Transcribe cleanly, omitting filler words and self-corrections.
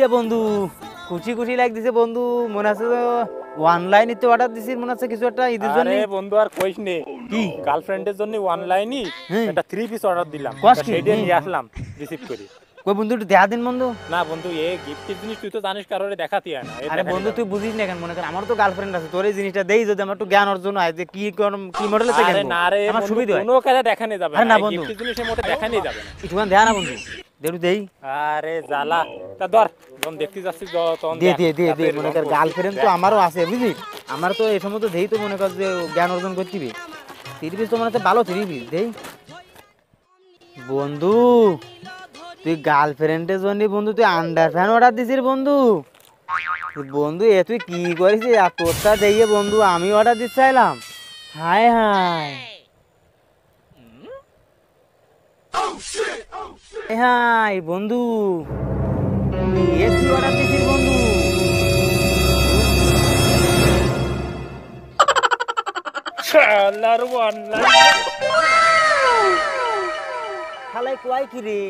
রে বন্ধু, খুশি খুশি লাগতেছে বন্ধু। মনে আছে তো অনলাইনে তো অর্ডার দিছিস, মনে আছে কিছু একটা ঈদের জন্য। আরে বন্ধু আর কইস নে, কি গার্লফ্রেন্ডের জন্য অনলাইনই হ্যাঁ। একটা 3 পিস অর্ডার দিলাম, কস কি? সেইটা হ্যাঁ। নিয়ে আসলাম রিসিভ করি। কই বন্ধু একটু দেখা দিন বন্ধু। না বন্ধু, এই গিফটের জিনিস তুই তো জানিস কারোরে দেখাতি হয় না। আরে বন্ধু তুই বুঝিস না কেন, মনে কর আমার তো গার্লফ্রেন্ড আছে, তোর এই জিনিসটা দেই যদি আমার একটু জ্ঞান অর্জন হয় যে কি কি মডেল আছে আরে না রে আমার বন্ধু, সুবিধা হয়। কোনো কাজে দেখানো যাবে আরে না, না এই বন্ধু। গিফটের জিনিসের মধ্যে দেখানোই যাবে না। একটুখান দেয়া না বন্ধু, একটু দেই। আরে জ্বালা, তা ধর যখন দেখতে যাচ্ছিস তখন দে দেখ, দে দে দে তারপরে মনে রং কর করবি। গার্লফ্রেন্ড তো দেখ। আমারও আছে বুঝলি, আমার তো এই সময় তো দেই তো মনে কর যে জ্ঞান অর্জন করতিবি। 3 পিস তো মনে হচ্ছে ভালো 3 পিস দেই। বন্ধু তুই গার্লফ্রেন্ডের জন্য বন্ধু তুই আন্ডার ফ্যান অর্ডার দিছিস বন্ধু। বন্ধু এ তুই কি করেছিস এতটা দিয়ে বন্ধু, আমি অর্ডার দিতে চাইলাম। হায় হায় হায় বন্ধু, তুই এ কি অর্ডার দিছিস বন্ধু? শালার অনলাইন খালাই কয় কি রে?